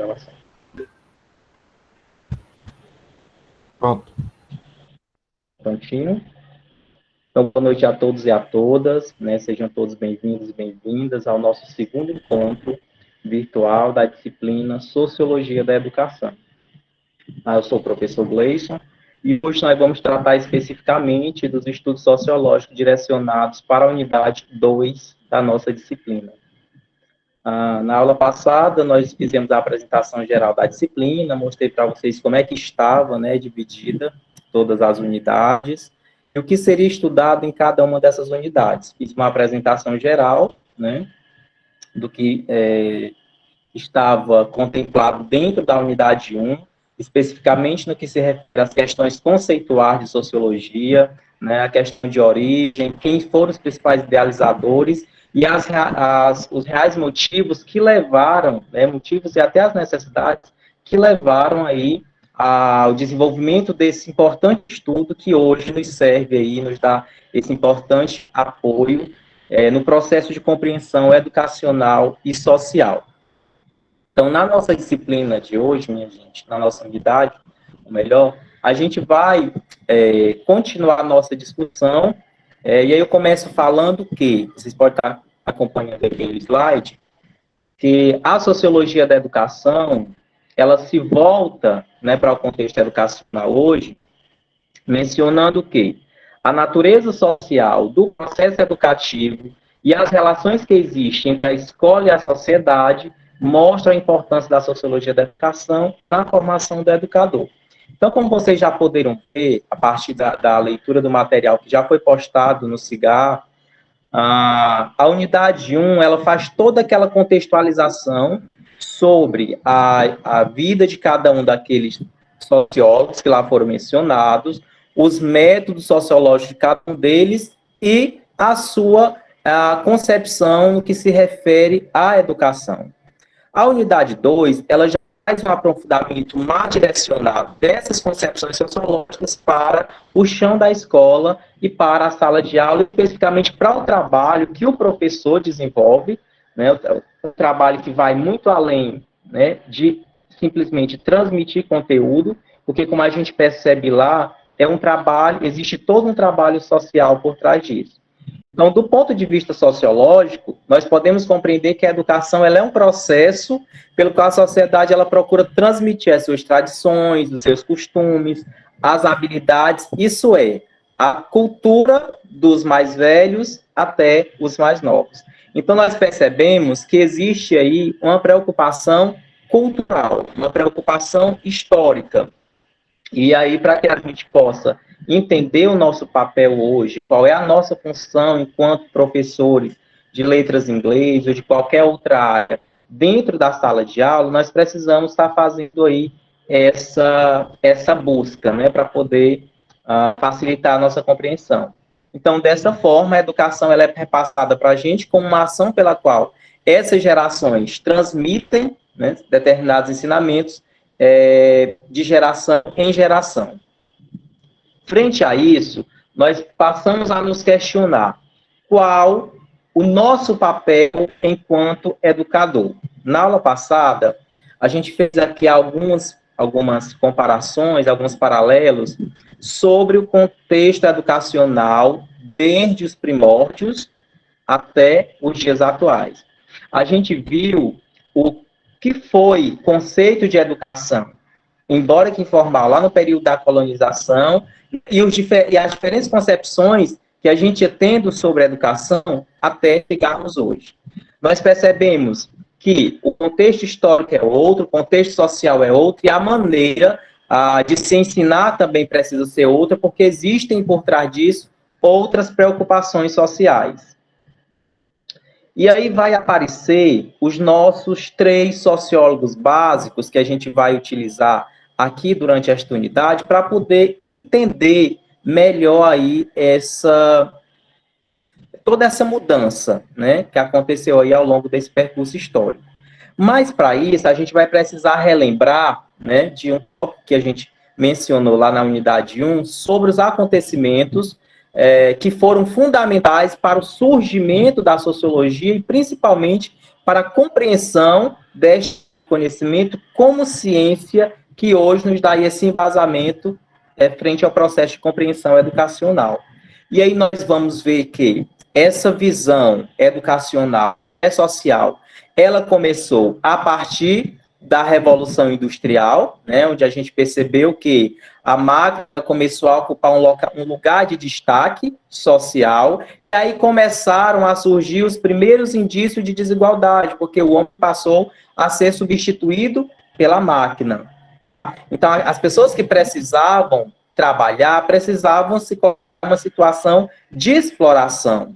gravação. Pronto. Prontinho. Então, boa noite a todos e a todas, né? Sejam todos bem-vindos e bem-vindas ao nosso segundo encontro virtual da disciplina Sociologia da Educação. Eu sou o professor Gleison e hoje nós vamos tratar especificamente dos estudos sociológicos direcionados para a unidade 2 da nossa disciplina. Na aula passada, nós fizemos a apresentação geral da disciplina, mostrei para vocês como é que estava, né, dividida todas as unidades, e o que seria estudado em cada uma dessas unidades. Fiz uma apresentação geral, né, do que estava contemplado dentro da unidade 1, especificamente no que se refere às questões conceituais de sociologia, né, a questão de origem, quem foram os principais idealizadores, e os reais motivos que levaram, né, motivos e até as necessidades que levaram aí ao desenvolvimento desse importante estudo que hoje nos serve aí, nos dá esse importante apoio no processo de compreensão educacional e social. Então, na nossa disciplina de hoje, minha gente, na nossa unidade, ou melhor, a gente vai continuar a nossa discussão. E aí eu começo falando que, vocês podem estar acompanhando aqui no slide, que a sociologia da educação, ela se volta, né, para o contexto educacional hoje, mencionando o quê? A natureza social do processo educativo e as relações que existem entre a escola e a sociedade mostram a importância da sociologia da educação na formação do educador. Então, como vocês já poderam ver, a partir da leitura do material que já foi postado no CIGAR, a unidade 1, ela faz toda aquela contextualização sobre a vida de cada um daqueles sociólogos que lá foram mencionados, os métodos sociológicos de cada um deles e a sua concepção no que se refere à educação. A unidade 2, ela já faz um aprofundamento mais direcionado dessas concepções sociológicas para o chão da escola e para a sala de aula, especificamente para o trabalho que o professor desenvolve, né, o trabalho que vai muito além, né, de simplesmente transmitir conteúdo, porque como a gente percebe lá, é um trabalho, existe todo um trabalho social por trás disso. Então, do ponto de vista sociológico, nós podemos compreender que a educação ela é um processo pelo qual a sociedade ela procura transmitir as suas tradições, os seus costumes, as habilidades, isso é, a cultura dos mais velhos até os mais novos. Então, nós percebemos que existe aí uma preocupação cultural, uma preocupação histórica. E aí, para que a gente possa entender o nosso papel hoje, qual é a nossa função enquanto professores de letras em inglês ou de qualquer outra área dentro da sala de aula, nós precisamos estar fazendo aí essa busca, né, para poder facilitar a nossa compreensão. Então, dessa forma, a educação ela é repassada para a gente como uma ação pela qual essas gerações transmitem, né, determinados ensinamentos de geração em geração. Frente a isso, nós passamos a nos questionar qual o nosso papel enquanto educador. Na aula passada, a gente fez aqui algumas comparações, alguns paralelos sobre o contexto educacional desde os primórdios até os dias atuais. A gente viu o que foi conceito de educação, embora que informal, lá no período da colonização, e as diferentes concepções que a gente ia tendo sobre a educação até chegarmos hoje. Nós percebemos que o contexto histórico é outro, o contexto social é outro, e a maneira de se ensinar também precisa ser outra, porque existem por trás disso outras preocupações sociais. E aí vai aparecer os nossos 3 sociólogos básicos que a gente vai utilizar aqui durante esta unidade para poder entender melhor aí toda essa mudança, né, que aconteceu aí ao longo desse percurso histórico. Mas para isso a gente vai precisar relembrar, né, de um tópico que a gente mencionou lá na unidade 1 sobre os acontecimentos que foram fundamentais para o surgimento da sociologia e principalmente para a compreensão desta conhecimento como ciência que hoje nos dá esse embasamento frente ao processo de compreensão educacional. E aí nós vamos ver que essa visão educacional e social, ela começou a partir da Revolução Industrial, né, onde a gente percebeu que a máquina começou a ocupar um lugar de destaque social, e aí começaram a surgir os primeiros indícios de desigualdade, porque o homem passou a ser substituído pela máquina. Então, as pessoas que precisavam trabalhar, precisavam se colocar em uma situação de exploração.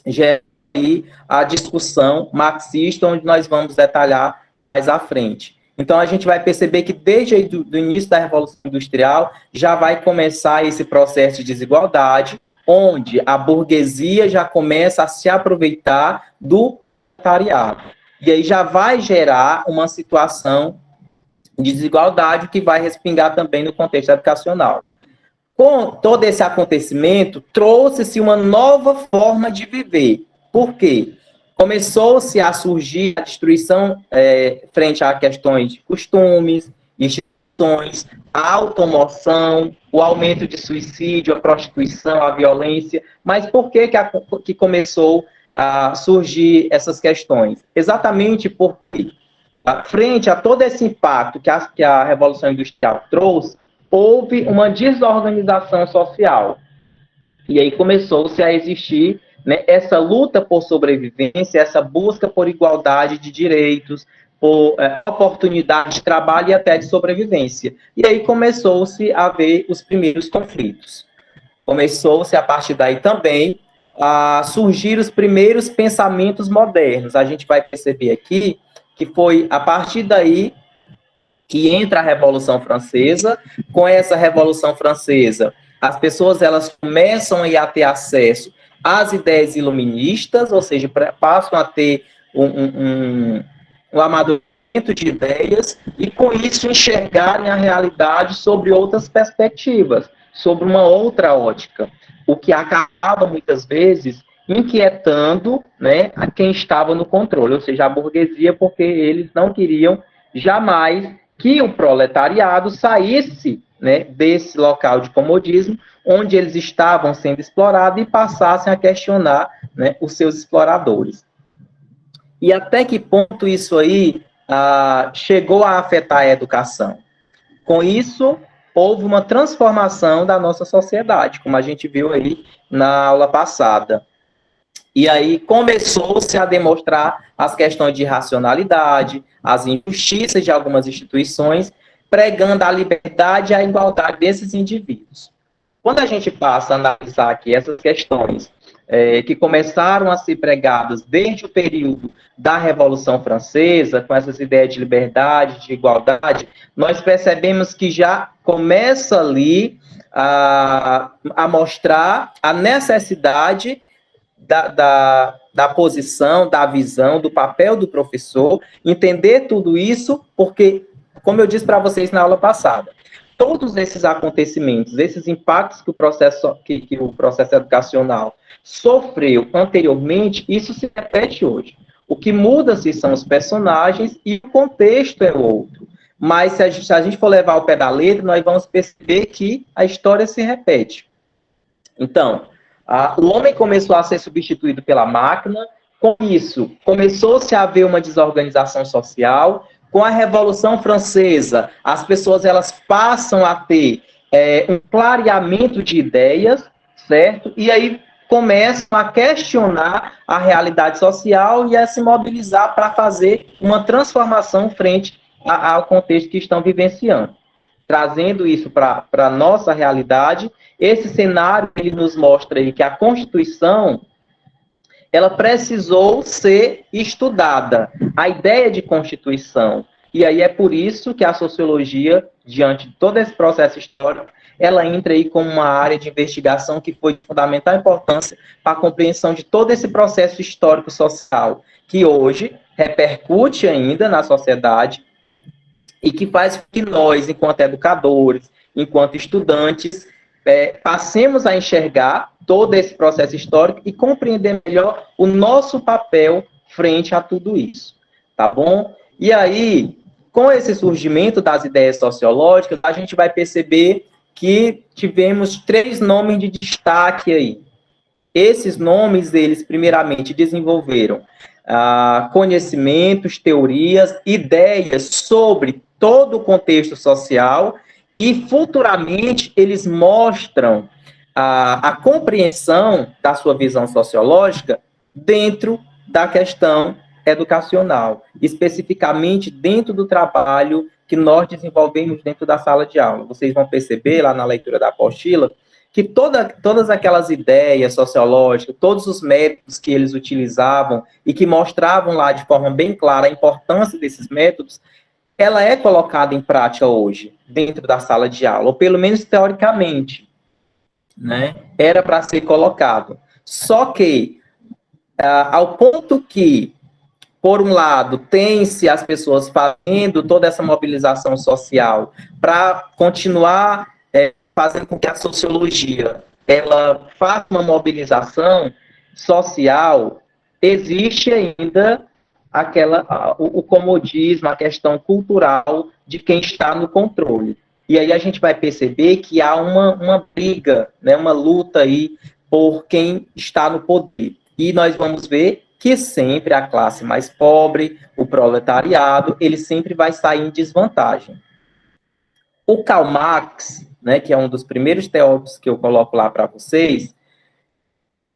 Já aí a discussão marxista, onde nós vamos detalhar mais à frente. Então, a gente vai perceber que desde o início da Revolução Industrial já vai começar esse processo de desigualdade, onde a burguesia já começa a se aproveitar do proletariado. E aí já vai gerar uma situação de desigualdade que vai respingar também no contexto educacional. Com todo esse acontecimento, trouxe-se uma nova forma de viver. Por quê? Começou-se a surgir a destruição frente a questões de costumes, instituições, a automoção, o aumento de suicídio, a prostituição, a violência. Mas por que começou a surgir essas questões? Exatamente porque, frente a todo esse impacto que a Revolução Industrial trouxe, houve uma desorganização social. E aí começou-se a existir, né, essa luta por sobrevivência, essa busca por igualdade de direitos, por oportunidade de trabalho e até de sobrevivência. E aí começou-se a ver os primeiros conflitos. Começou-se, a partir daí também, a surgir os primeiros pensamentos modernos. A gente vai perceber aqui que foi a partir daí que entra a Revolução Francesa. Com essa Revolução Francesa, as pessoas elas começam a ter acesso às ideias iluministas, ou seja, passam a ter um amadurecimento de ideias e, com isso, enxergarem a realidade sobre outras perspectivas, sobre uma outra ótica, o que acaba, muitas vezes, inquietando, né, a quem estava no controle, ou seja, a burguesia, porque eles não queriam jamais que o proletariado saísse, né, desse local de comodismo, onde eles estavam sendo explorados, e passassem a questionar, né, os seus exploradores. E até que ponto isso aí chegou a afetar a educação? Com isso, houve uma transformação da nossa sociedade, como a gente viu aí na aula passada. E aí começou-se a demonstrar as questões de racionalidade, as injustiças de algumas instituições, pregando a liberdade e a igualdade desses indivíduos. Quando a gente passa a analisar aqui essas questões que começaram a ser pregadas desde o período da Revolução Francesa, com essas ideias de liberdade, de igualdade, nós percebemos que já começa ali a mostrar a necessidade da posição, da visão, do papel do professor, entender tudo isso, porque, como eu disse para vocês na aula passada, todos esses acontecimentos, esses impactos que o processo educacional sofreu anteriormente, isso se repete hoje. O que muda-se são os personagens e o contexto é outro. Mas se a gente for levar ao pé da letra, nós vamos perceber que a história se repete. Então, o homem começou a ser substituído pela máquina. Com isso, começou-se a haver uma desorganização social. Com a Revolução Francesa, as pessoas elas passam a ter um clareamento de ideias, certo? E aí começam a questionar a realidade social e a se mobilizar para fazer uma transformação frente ao contexto que estão vivenciando. Trazendo isso para a nossa realidade, esse cenário ele nos mostra aí que a Constituição ela precisou ser estudada, a ideia de Constituição. E aí é por isso que a sociologia, diante de todo esse processo histórico, ela entra aí como uma área de investigação que foi de fundamental importância para a compreensão de todo esse processo histórico-social, que hoje repercute ainda na sociedade e que faz com que nós, enquanto educadores, enquanto estudantes, passemos a enxergar todo esse processo histórico e compreender melhor o nosso papel frente a tudo isso, tá bom? E aí, com esse surgimento das ideias sociológicas, a gente vai perceber que tivemos 3 nomes de destaque aí. Esses nomes, eles primeiramente desenvolveram conhecimentos, teorias, ideias sobre todo o contexto social e futuramente eles mostram a compreensão da sua visão sociológica dentro da questão educacional, especificamente dentro do trabalho que nós desenvolvemos dentro da sala de aula. Vocês vão perceber lá na leitura da apostila que todas aquelas ideias sociológicas, todos os métodos que eles utilizavam e que mostravam lá de forma bem clara a importância desses métodos, ela é colocada em prática hoje, dentro da sala de aula, ou pelo menos teoricamente, né? Era para ser colocado. Só que, ao ponto que, por um lado, tem-se as pessoas fazendo toda essa mobilização social para continuar fazendo com que a sociologia ela faça uma mobilização social, existe ainda o comodismo, a questão cultural de quem está no controle. E aí a gente vai perceber que há uma briga, né, uma luta aí por quem está no poder. E nós vamos ver que sempre a classe mais pobre, o proletariado, ele sempre vai sair em desvantagem. O Karl Marx, né, que é um dos primeiros teóricos que eu coloco lá para vocês,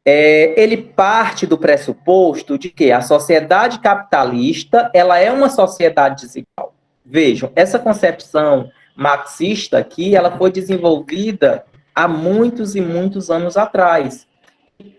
ele parte do pressuposto de que a sociedade capitalista ela é uma sociedade desigual. Vejam, essa concepção marxista aqui, ela foi desenvolvida há muitos e muitos anos atrás.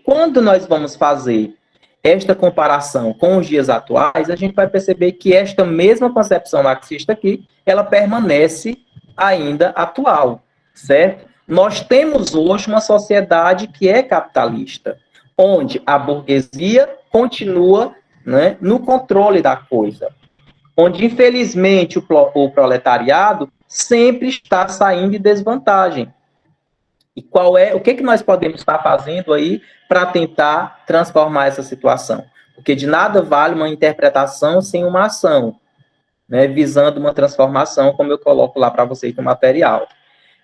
Quando nós vamos fazer esta comparação com os dias atuais, a gente vai perceber que esta mesma concepção marxista aqui, ela permanece ainda atual, certo? Nós temos hoje uma sociedade que é capitalista, onde a burguesia continua, né, no controle da coisa, onde, infelizmente, o proletariado sempre está saindo em desvantagem. E o que nós podemos estar fazendo aí para tentar transformar essa situação? Porque de nada vale uma interpretação sem uma ação, né, visando uma transformação, como eu coloco lá para vocês no material.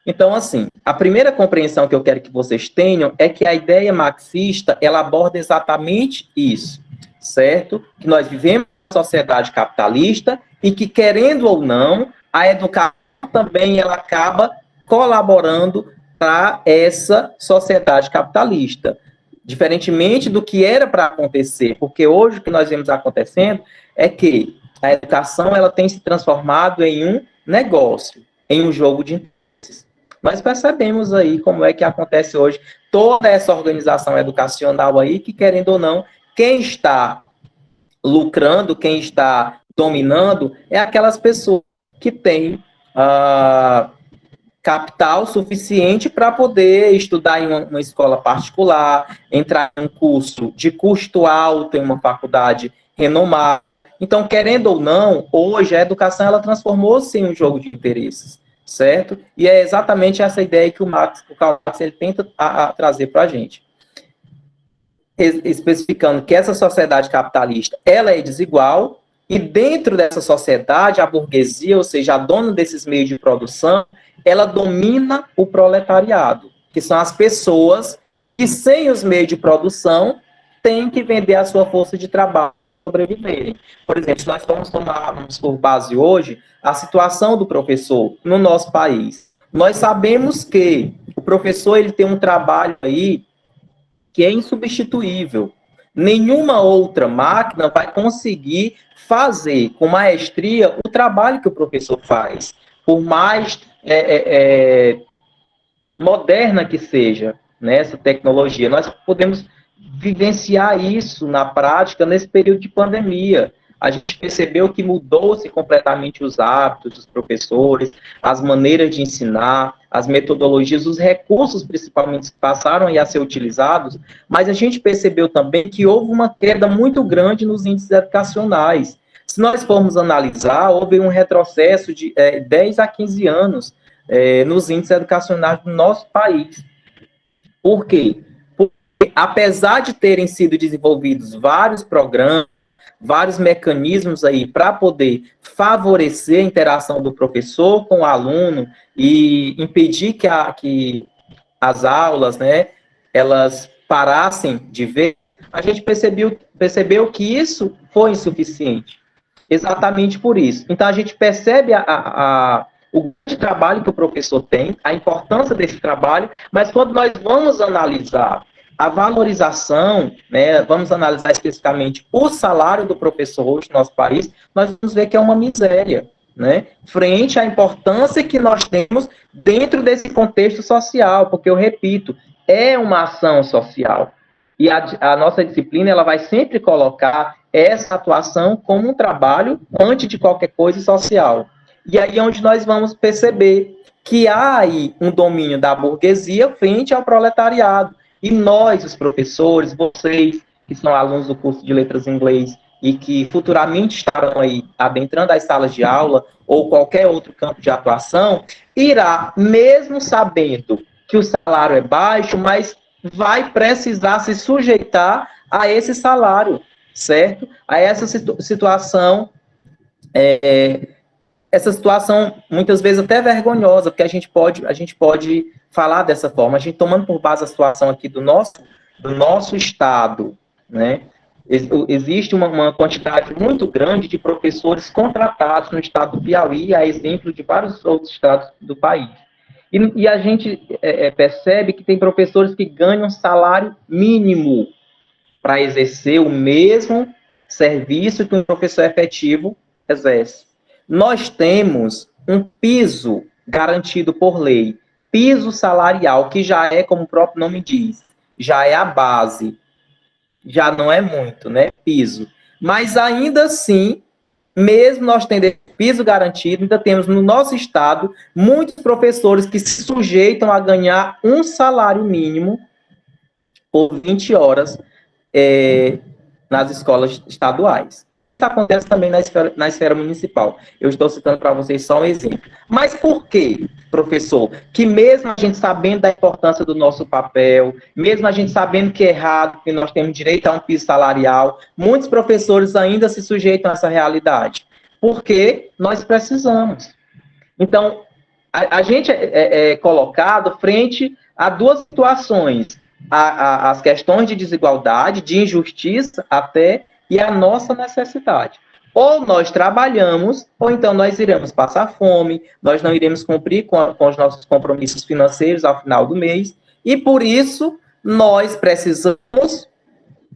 Então, assim, a primeira compreensão que eu quero que vocês tenham é que a ideia marxista, ela aborda exatamente isso, certo? Que nós vivemos uma sociedade capitalista e que, querendo ou não, a educação também ela acaba colaborando para essa sociedade capitalista. Diferentemente do que era para acontecer, porque hoje o que nós vemos acontecendo é que a educação ela tem se transformado em um negócio, em um jogo de interesses. Nós percebemos aí como é que acontece hoje toda essa organização educacional aí, que querendo ou não, quem está lucrando, quem está dominando, é aquelas pessoas que têm capital suficiente para poder estudar em uma escola particular, entrar em um curso de custo alto em uma faculdade renomada. Então, querendo ou não, hoje a educação ela transformou-se em um jogo de interesses, certo? E é exatamente essa ideia que o Karl Marx ele tenta trazer para a gente. Especificando que essa sociedade capitalista ela é desigual, e dentro dessa sociedade, a burguesia, ou seja, a dona desses meios de produção, ela domina o proletariado, que são as pessoas que, sem os meios de produção, têm que vender a sua força de trabalho para sobreviverem. Por exemplo, se nós tomarmos por base hoje a situação do professor no nosso país, nós sabemos que o professor ele tem um trabalho aí que é insubstituível. Nenhuma outra máquina vai conseguir fazer com maestria o trabalho que o professor faz, por mais moderna que seja, né, essa tecnologia. Nós podemos vivenciar isso na prática nesse período de pandemia. A gente percebeu que mudou-se completamente os hábitos dos professores, as maneiras de ensinar, as metodologias, os recursos, principalmente, que passaram a ser utilizados, mas a gente percebeu também que houve uma queda muito grande nos índices educacionais. Se nós formos analisar, houve um retrocesso de 10 a 15 anos nos índices educacionais do nosso país. Por quê? Porque, apesar de terem sido desenvolvidos vários programas, vários mecanismos aí para poder favorecer a interação do professor com o aluno e impedir que as aulas, né, elas parassem de ver, a gente percebeu que isso foi insuficiente. Exatamente por isso. Então, a gente percebe o grande trabalho que o professor tem, a importância desse trabalho, mas quando nós vamos analisar a valorização, né, vamos analisar especificamente o salário do professor hoje no nosso país, nós vamos ver que é uma miséria, né, frente à importância que nós temos dentro desse contexto social, porque, eu repito, é uma ação social. E a nossa disciplina, ela vai sempre colocar essa atuação como um trabalho, antes de qualquer coisa, social. E aí é onde nós vamos perceber que há aí um domínio da burguesia frente ao proletariado. E nós, os professores, vocês, que são alunos do curso de Letras em Inglês e que futuramente estarão aí adentrando as salas de aula ou qualquer outro campo de atuação, irá, mesmo sabendo que o salário é baixo, mas vai precisar se sujeitar a esse salário, certo? A essa situação, essa situação muitas vezes até vergonhosa, porque a gente pode falar dessa forma, a gente tomando por base a situação aqui do nosso estado, né? Existe uma quantidade muito grande de professores contratados no estado do Piauí, a exemplo de vários outros estados do país. E a gente percebe que tem professores que ganham salário mínimo para exercer o mesmo serviço que um professor efetivo exerce. Nós temos um piso garantido por lei, piso salarial, que já é, como o próprio nome diz, já é a base, já não é muito, né? Piso. Mas ainda assim, mesmo nós tendo esse piso garantido, ainda temos no nosso estado muitos professores que se sujeitam a ganhar um salário mínimo por 20 horas nas escolas estaduais. Isso acontece também na esfera municipal. Eu estou citando para vocês só um exemplo. Mas por quê, professor? Que mesmo a gente sabendo da importância do nosso papel, mesmo a gente sabendo que é errado, que nós temos direito a um piso salarial, muitos professores ainda se sujeitam a essa realidade. Porque nós precisamos. Então, a gente é colocado frente a duas situações. As questões de desigualdade, de injustiça até, e a nossa necessidade. Ou nós trabalhamos, ou então nós iremos passar fome, nós não iremos cumprir com os nossos compromissos financeiros ao final do mês, e por isso nós precisamos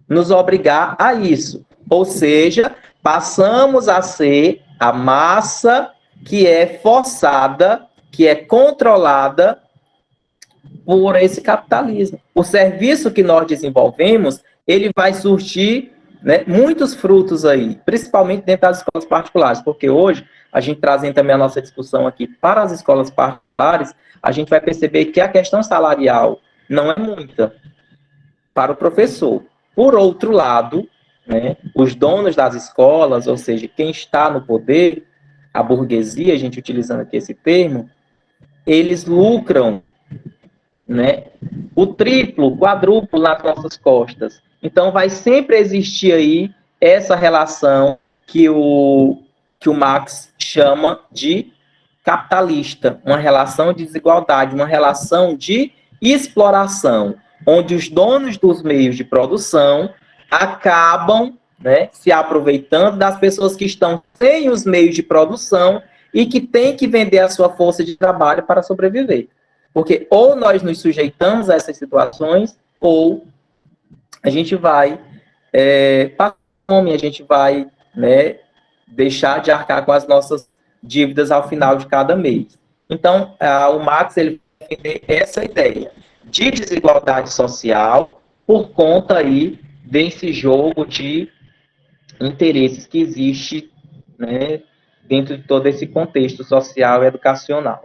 nos obrigar a isso. Ou seja, passamos a ser a massa que é forçada, que é controlada por esse capitalismo. O serviço que nós desenvolvemos, ele vai surtir, né, muitos frutos aí, principalmente dentro das escolas particulares, porque hoje, a gente trazendo também a nossa discussão aqui para as escolas particulares, a gente vai perceber que a questão salarial não é muita para o professor. Por outro lado, né, os donos das escolas, ou seja, quem está no poder, a burguesia, a gente utilizando aqui esse termo, eles lucram, né, o triplo, o quadruplo nas nossas costas. Então, vai sempre existir aí essa relação que o Marx chama de capitalista, uma relação de desigualdade, uma relação de exploração, onde os donos dos meios de produção acabam, né, se aproveitando das pessoas que estão sem os meios de produção e que têm que vender a sua força de trabalho para sobreviver. Porque ou nós nos sujeitamos a essas situações, ou a gente vai passar fome, a gente vai, né, deixar de arcar com as nossas dívidas ao final de cada mês. Então, o Marx ele defende essa ideia de desigualdade social por conta aí desse jogo de interesses que existe, né, dentro de todo esse contexto social e educacional.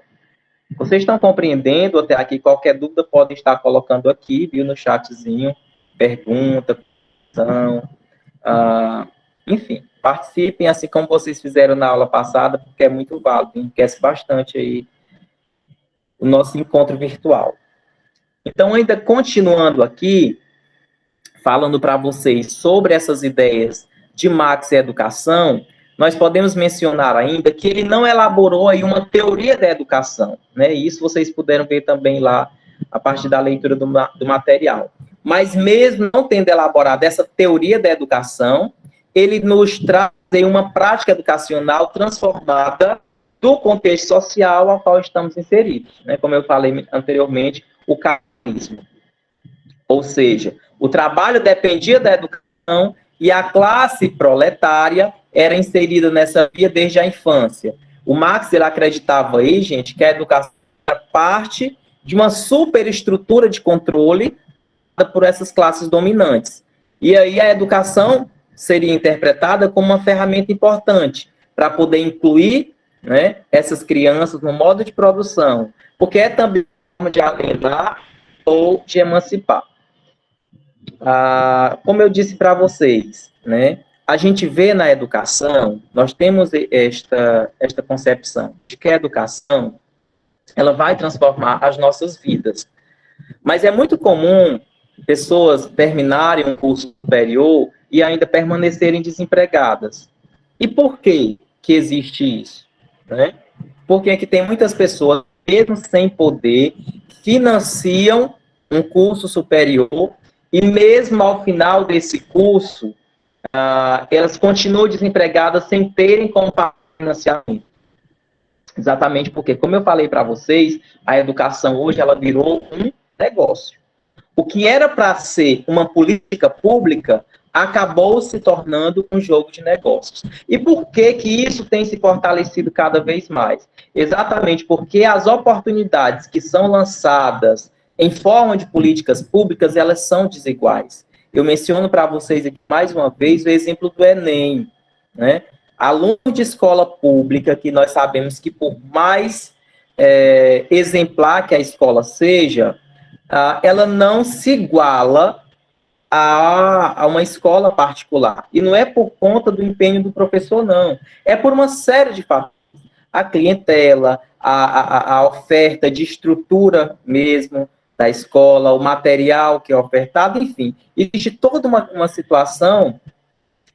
Vocês estão compreendendo até aqui? Qualquer dúvida podem estar colocando aqui, viu, no chatzinho, pergunta, enfim, participem assim como vocês fizeram na aula passada, porque é muito válido, enriquece bastante aí o nosso encontro virtual. Então, ainda continuando aqui, falando para vocês sobre essas ideias de Marx e educação, nós podemos mencionar ainda que ele não elaborou aí uma teoria da educação, né? Isso vocês puderam ver também lá a partir da leitura do material. Mas mesmo não tendo elaborado essa teoria da educação, ele nos traz uma prática educacional transformada do contexto social ao qual estamos inseridos, né? Como eu falei anteriormente, o capitalismo. Ou seja, o trabalho dependia da educação e a classe proletária era inserida nessa via desde a infância. O Marx ele acreditava aí, gente, que a educação era parte de uma superestrutura de controle por essas classes dominantes. E aí a educação seria interpretada como uma ferramenta importante para poder incluir, né, essas crianças no modo de produção, porque é também uma forma de alienar ou de emancipar. Como eu disse para vocês, né, a gente vê na educação, nós temos esta concepção de que a educação ela vai transformar as nossas vidas. Mas é muito comum pessoas terminarem um curso superior e ainda permanecerem desempregadas. E por que que existe isso? Né? Porque é que tem muitas pessoas, mesmo sem poder, financiam um curso superior e mesmo ao final desse curso, elas continuam desempregadas sem terem como pagar financiamento. Exatamente porque, como eu falei para vocês, a educação hoje ela virou um negócio. O que era para ser uma política pública acabou se tornando um jogo de negócios. E por que que isso tem se fortalecido cada vez mais? Exatamente porque as oportunidades que são lançadas em forma de políticas públicas, elas são desiguais. Eu menciono para vocês aqui mais uma vez o exemplo do Enem, né? Aluno de escola pública, que nós sabemos que por mais exemplar que a escola seja, ela não se iguala a uma escola particular. E não é por conta do empenho do professor, não. É por uma série de fatores. A clientela, a oferta de estrutura mesmo da escola, o material que é ofertado, enfim. Existe toda uma situação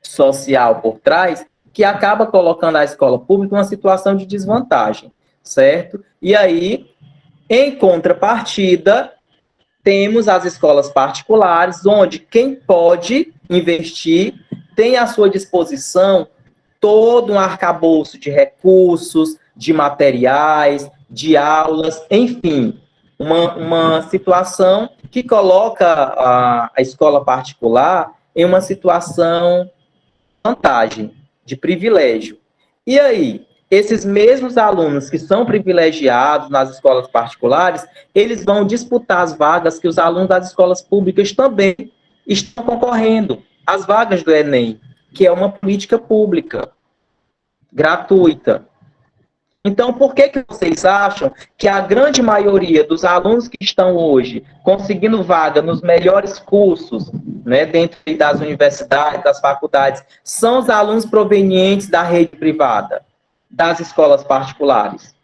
social por trás que acaba colocando a escola pública em uma situação de desvantagem, certo? E aí, em contrapartida, temos as escolas particulares, onde quem pode investir tem à sua disposição todo um arcabouço de recursos, de materiais, de aulas, enfim, uma situação que coloca a escola particular em uma situação de vantagem, de privilégio. E aí, esses mesmos alunos que são privilegiados nas escolas particulares, eles vão disputar as vagas que os alunos das escolas públicas também estão concorrendo, as vagas do Enem, que é uma política pública, gratuita. Então, por que que vocês acham que a grande maioria dos alunos que estão hoje conseguindo vaga nos melhores cursos, né, dentro das universidades, das faculdades, são os alunos provenientes da rede privada, das escolas particulares?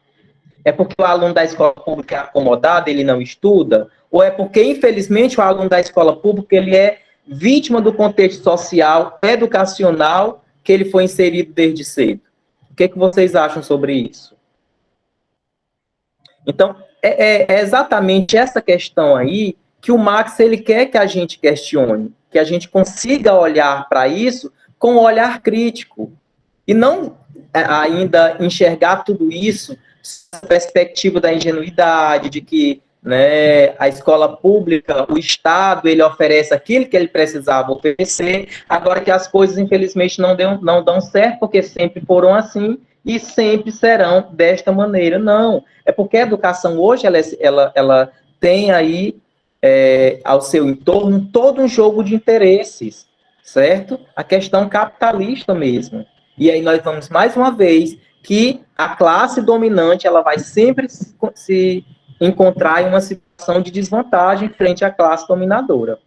É porque o aluno da escola pública é acomodado, ele não estuda? Ou é porque, infelizmente, o aluno da escola pública ele é vítima do contexto social, educacional, que ele foi inserido desde cedo? O que vocês acham sobre isso? Então, é exatamente essa questão aí que o Marx ele quer que a gente questione, que a gente consiga olhar para isso com um olhar crítico e não ainda enxergar tudo isso na perspectiva da ingenuidade, de que, né, a escola pública, o Estado, ele oferece aquilo que ele precisava oferecer, agora que as coisas, infelizmente, não dão certo, porque sempre foram assim e sempre serão desta maneira. Não, é porque a educação hoje, ela tem aí, ao seu entorno, todo um jogo de interesses, certo? A questão capitalista mesmo. E aí nós vamos, mais uma vez, que a classe dominante, ela vai sempre se encontrar em uma situação de desvantagem frente à classe dominadora.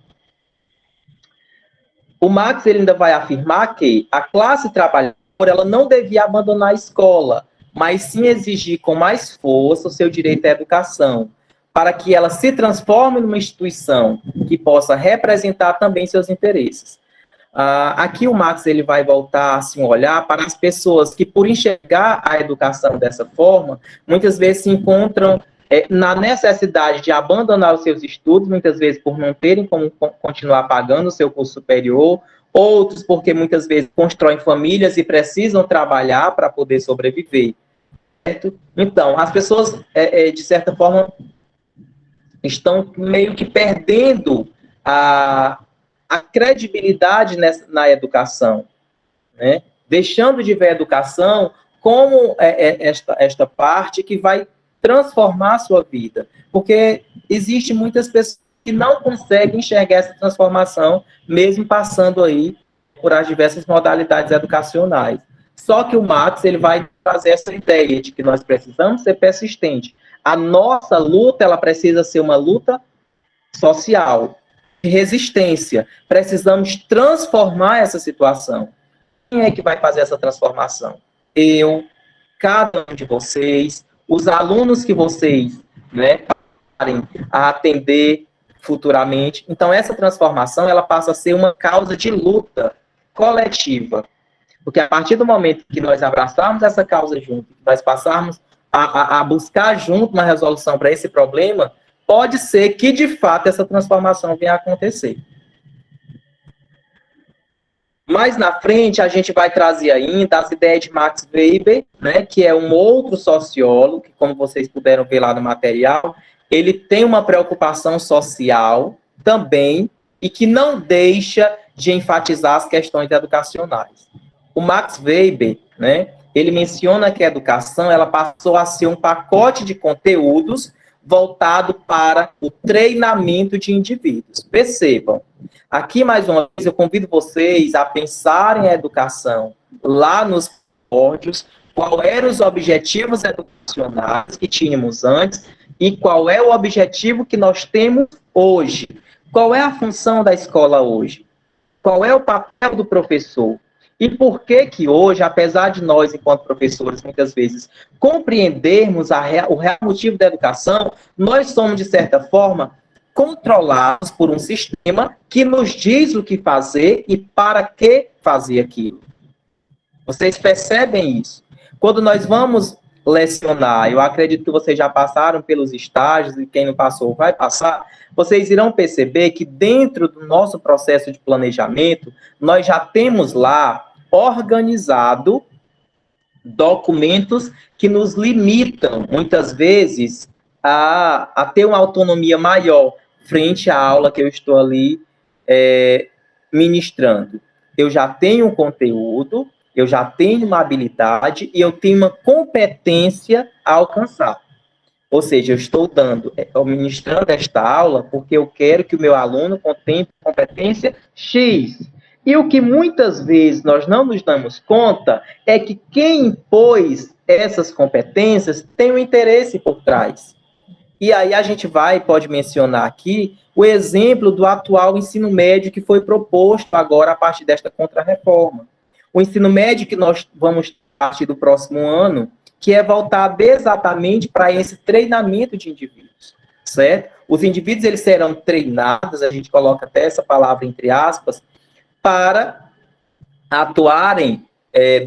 O Marx ele ainda vai afirmar que a classe trabalhadora ela não devia abandonar a escola, mas sim exigir com mais força o seu direito à educação, para que ela se transforme numa instituição que possa representar também seus interesses. Aqui o Marx ele vai voltar assim, olhar para as pessoas que, por enxergar a educação dessa forma, muitas vezes se encontram na necessidade de abandonar os seus estudos, muitas vezes por não terem como continuar pagando o seu curso superior, outros porque muitas vezes constroem famílias e precisam trabalhar para poder sobreviver. Certo? Então, as pessoas, de certa forma, estão meio que perdendo a credibilidade na educação, né? Deixando de ver a educação como esta parte que vai transformar a sua vida, porque existe muitas pessoas que não conseguem enxergar essa transformação, mesmo passando aí por as diversas modalidades educacionais. Só que o Marx ele vai trazer essa ideia de que nós precisamos ser persistentes. A nossa luta ela precisa ser uma luta social, de resistência. Precisamos transformar essa situação. Quem é que vai fazer essa transformação? Eu, cada um de vocês, os alunos que vocês, né, parem a atender futuramente. Então, essa transformação ela passa a ser uma causa de luta coletiva. Porque a partir do momento que nós abraçarmos essa causa junto, nós passarmos a buscar junto uma resolução para esse problema, pode ser que, de fato, essa transformação venha a acontecer. Mais na frente, a gente vai trazer ainda as ideias de Max Weber, né, que é um outro sociólogo, que, como vocês puderam ver lá no material, ele tem uma preocupação social também e que não deixa de enfatizar as questões educacionais. O Max Weber, né, ele menciona que a educação ela passou a ser um pacote de conteúdos voltado para o treinamento de indivíduos. Percebam, aqui mais uma vez eu convido vocês a pensarem a educação lá nos primórdios, qual eram os objetivos educacionais que tínhamos antes e qual é o objetivo que nós temos hoje. Qual é a função da escola hoje? Qual é o papel do professor? E por que que hoje, apesar de nós, enquanto professores, muitas vezes compreendermos o real motivo da educação, nós somos, de certa forma, controlados por um sistema que nos diz o que fazer e para que fazer aquilo. Vocês percebem isso? Quando nós vamos lecionar, eu acredito que vocês já passaram pelos estágios e quem não passou vai passar, vocês irão perceber que dentro do nosso processo de planejamento, nós já temos lá organizado documentos que nos limitam, muitas vezes, a ter uma autonomia maior frente à aula que eu estou ali ministrando. Eu já tenho um conteúdo, eu já tenho uma habilidade e eu tenho uma competência a alcançar. Ou seja, eu estou ministrando esta aula porque eu quero que o meu aluno contemple competência X. E o que muitas vezes nós não nos damos conta é que quem impôs essas competências tem um interesse por trás. E aí a gente pode mencionar aqui o exemplo do atual ensino médio que foi proposto agora a partir desta contrarreforma. O ensino médio que nós vamos a partir do próximo ano, que é voltado exatamente para esse treinamento de indivíduos, certo? Os indivíduos, eles serão treinados, a gente coloca até essa palavra entre aspas, para atuarem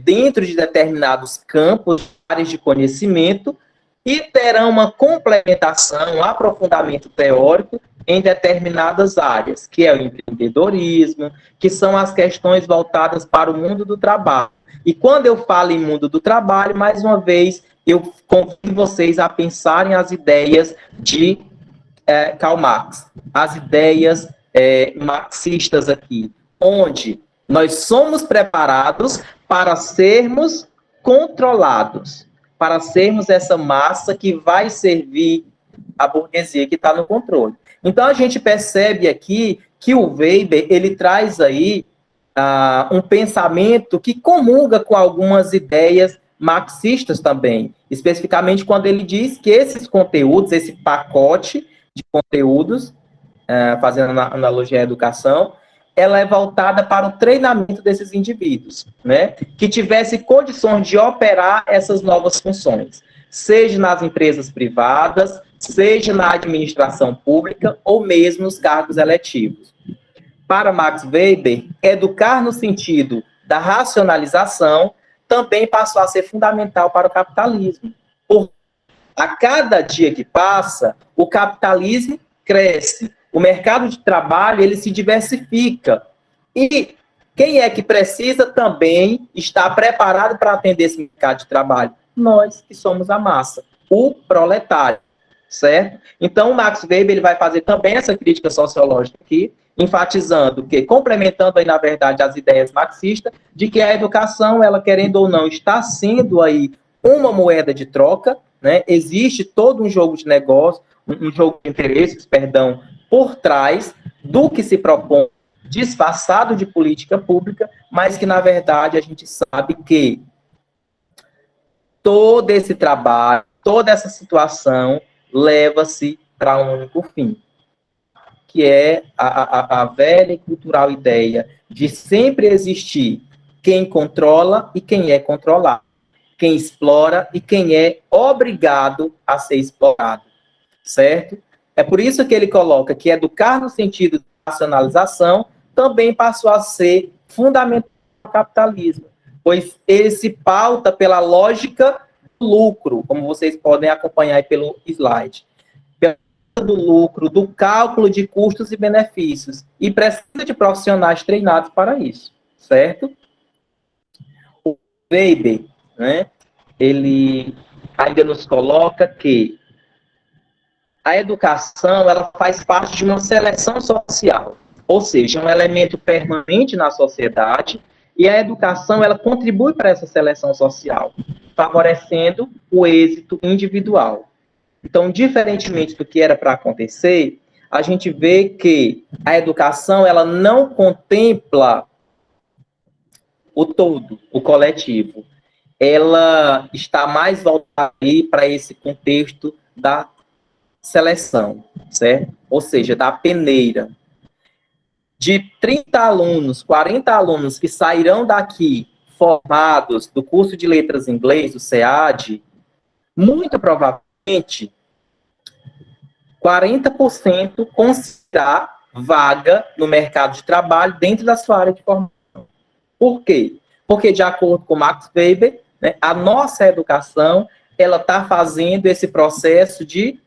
dentro de determinados campos, áreas de conhecimento, e terão uma complementação, um aprofundamento teórico em determinadas áreas, que é o empreendedorismo, que são as questões voltadas para o mundo do trabalho. E quando eu falo em mundo do trabalho, mais uma vez, eu convido vocês a pensarem as ideias de Karl Marx, as ideias marxistas aqui, onde nós somos preparados para sermos controlados, para sermos essa massa que vai servir a burguesia que está no controle. Então, a gente percebe aqui que o Weber, ele traz aí um pensamento que comunga com algumas ideias marxistas também, especificamente quando ele diz que esses conteúdos, esse pacote de conteúdos, fazendo analogia à educação, ela é voltada para o treinamento desses indivíduos, né? Que tivesse condições de operar essas novas funções, seja nas empresas privadas, seja na administração pública, ou mesmo nos cargos eletivos. Para Max Weber, educar no sentido da racionalização também passou a ser fundamental para o capitalismo. Por a cada dia que passa, o capitalismo cresce, o mercado de trabalho ele se diversifica. E quem é que precisa também estar preparado para atender esse mercado de trabalho? Nós, que somos a massa, o proletário, certo? Então, o Max Weber ele vai fazer também essa crítica sociológica aqui, enfatizando que, complementando aí, na verdade, as ideias marxistas, de que a educação, ela querendo ou não, está sendo aí uma moeda de troca, né? Existe todo um jogo de negócio, um jogo de interesses, perdão, por trás do que se propõe disfarçado de política pública, mas que, na verdade, a gente sabe que todo esse trabalho, toda essa situação leva-se para um único fim, que é a velha e cultural ideia de sempre existir quem controla e quem é controlado, quem explora e quem é obrigado a ser explorado, certo? É por isso que ele coloca que educar no sentido de racionalização também passou a ser fundamental no capitalismo, pois ele se pauta pela lógica do lucro, como vocês podem acompanhar aí pelo slide, do lucro, do cálculo de custos e benefícios, e precisa de profissionais treinados para isso, certo? O Weber, né, ele ainda nos coloca que a educação ela faz parte de uma seleção social, ou seja, um elemento permanente na sociedade, e a educação ela contribui para essa seleção social, favorecendo o êxito individual. Então, diferentemente do que era para acontecer, a gente vê que a educação ela não contempla o todo, o coletivo. Ela está mais voltada para esse contexto da seleção, certo? Ou seja, da peneira. De 30 alunos, 40 alunos que sairão daqui formados do curso de letras em inglês, do SEAD, muito provavelmente 40% conseguirá vaga no mercado de trabalho dentro da sua área de formação. Por quê? Porque, de acordo com Max Weber, né, a nossa educação ela está fazendo esse processo de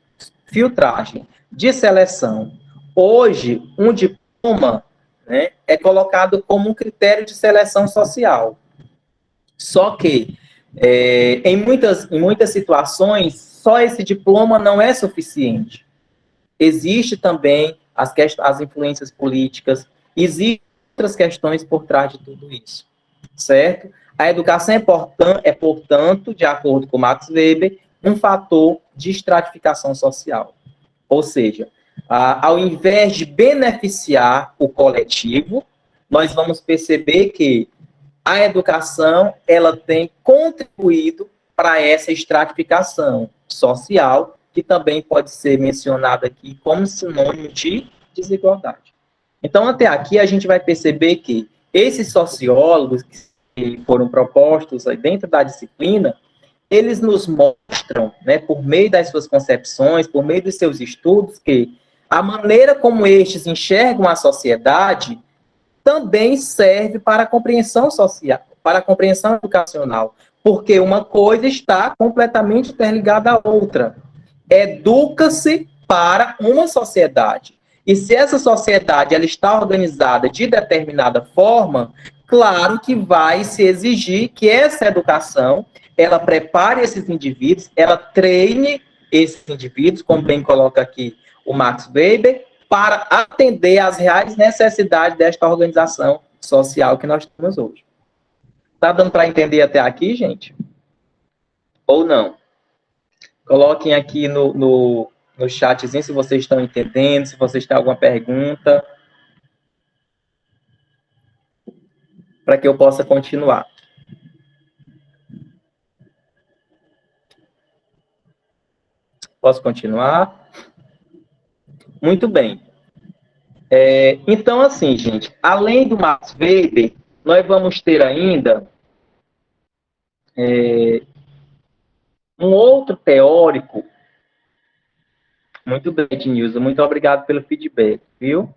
filtragem, de seleção. Hoje, um diploma, né, é colocado como um critério de seleção social. Só que, em muitas situações, só esse diploma não é suficiente. Existe também as influências políticas, existem outras questões por trás de tudo isso, certo? A educação portanto, de acordo com Max Weber, um fator de estratificação social. Ou seja, ao invés de beneficiar o coletivo, nós vamos perceber que a educação ela tem contribuído para essa estratificação social, que também pode ser mencionada aqui como sinônimo de desigualdade. Então, até aqui, a gente vai perceber que esses sociólogos que foram propostos dentro da disciplina, eles nos mostram, né, por meio das suas concepções, por meio dos seus estudos, que a maneira como estes enxergam a sociedade também serve para a compreensão social, para a compreensão educacional, porque uma coisa está completamente interligada à outra. Educa-se para uma sociedade. E se essa sociedade ela está organizada de determinada forma, claro que vai se exigir que essa educação ela prepare esses indivíduos, ela treine esses indivíduos, como bem coloca aqui o Max Weber, para atender às reais necessidades desta organização social que nós temos hoje. Tá dando para entender até aqui, gente? Ou não? Coloquem aqui no chatzinho se vocês estão entendendo, se vocês têm alguma pergunta, para que eu possa continuar. Posso continuar? Muito bem. Então, assim, gente, além do Max Weber, nós vamos ter ainda um outro teórico. Muito bem, Ednilson, muito obrigado pelo feedback, viu?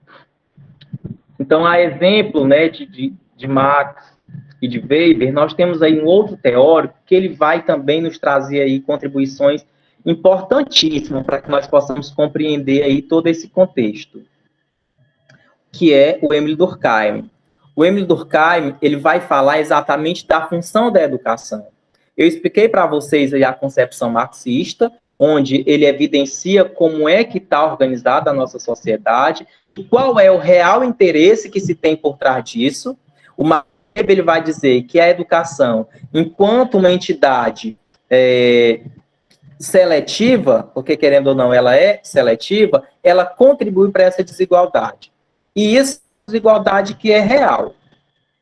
Então, a exemplo, né, de Marx e de Weber, nós temos aí um outro teórico que ele vai também nos trazer aí contribuições importantíssimas para que nós possamos compreender aí todo esse contexto, que é o Émile Durkheim. O Émile Durkheim, ele vai falar exatamente da função da educação. Eu expliquei para vocês aí a concepção marxista, onde ele evidencia como é que está organizada a nossa sociedade, qual é o real interesse que se tem por trás disso. O Marx, ele vai dizer que a educação, enquanto uma entidade seletiva, porque querendo ou não ela é seletiva, ela contribui para essa desigualdade. E isso é uma desigualdade que é real.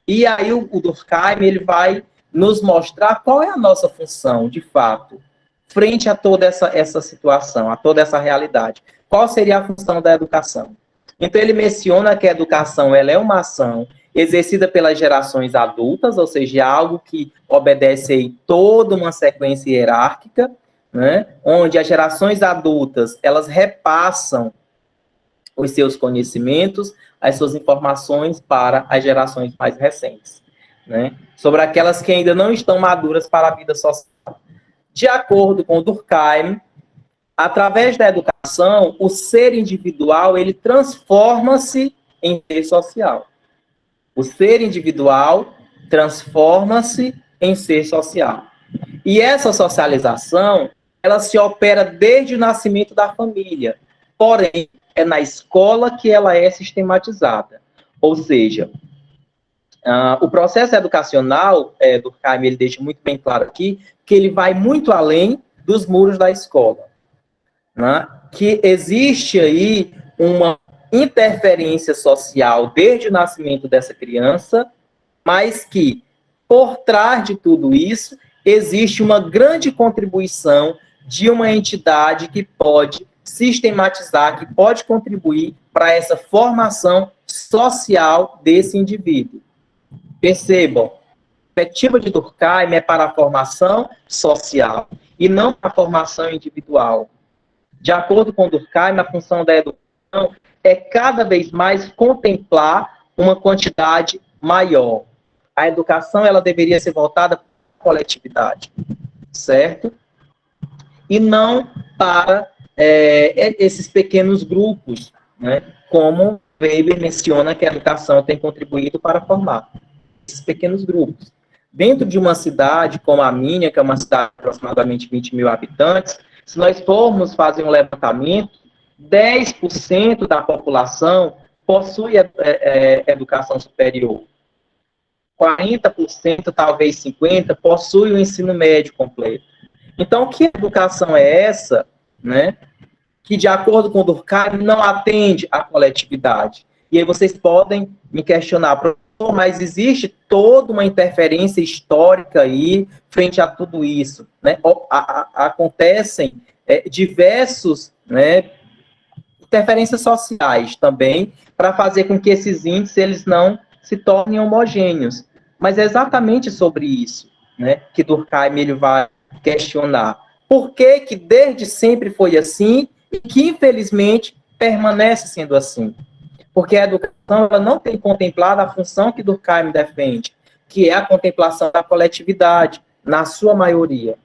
E aí o Durkheim, ele vai nos mostrar qual é a nossa função, de fato, frente a toda essa situação, a toda essa realidade. Qual seria a função da educação? Então, ele menciona que a educação ela é uma ação exercida pelas gerações adultas, ou seja, algo que obedece aí toda uma sequência hierárquica, né, onde as gerações adultas, elas repassam os seus conhecimentos, as suas informações para as gerações mais recentes, né, sobre aquelas que ainda não estão maduras para a vida social. De acordo com Durkheim, através da educação, o ser individual, ele transforma-se em ser social. O ser individual transforma-se em ser social. E essa socialização, ela se opera desde o nascimento da família. Porém, é na escola que ela é sistematizada. Ou seja, o processo educacional, Durkheim, ele deixa muito bem claro aqui, que ele vai muito além dos muros da escola. Né? Que existe aí uma interferência social desde o nascimento dessa criança, mas que, por trás de tudo isso, existe uma grande contribuição de uma entidade que pode sistematizar, que pode contribuir para essa formação social desse indivíduo. Percebam, a perspectiva de Durkheim é para a formação social e não para a formação individual. De acordo com Durkheim, a função da educação é cada vez mais contemplar uma quantidade maior. A educação ela deveria ser voltada para a coletividade, certo? E não para esses pequenos grupos, né? Como Weber menciona que a educação tem contribuído para formar esses pequenos grupos. Dentro de uma cidade como a minha, que é uma cidade de aproximadamente 20 mil habitantes, se nós formos fazer um levantamento, 10% da população possui educação superior. 40%, talvez 50%, possui o ensino médio completo. Então, que educação é essa, né, que, de acordo com o Durkheim, não atende à coletividade? E aí vocês podem me questionar, professor, mas existe toda uma interferência histórica aí frente a tudo isso, né? Acontecem diversos, né, interferências sociais também para fazer com que esses índices eles não se tornem homogêneos. Mas é exatamente sobre isso, né, que Durkheim ele vai questionar. Por que que desde sempre foi assim e que, infelizmente, permanece sendo assim? Porque a educação ela não tem contemplado a função que Durkheim defende, que é a contemplação da coletividade, na sua maioria.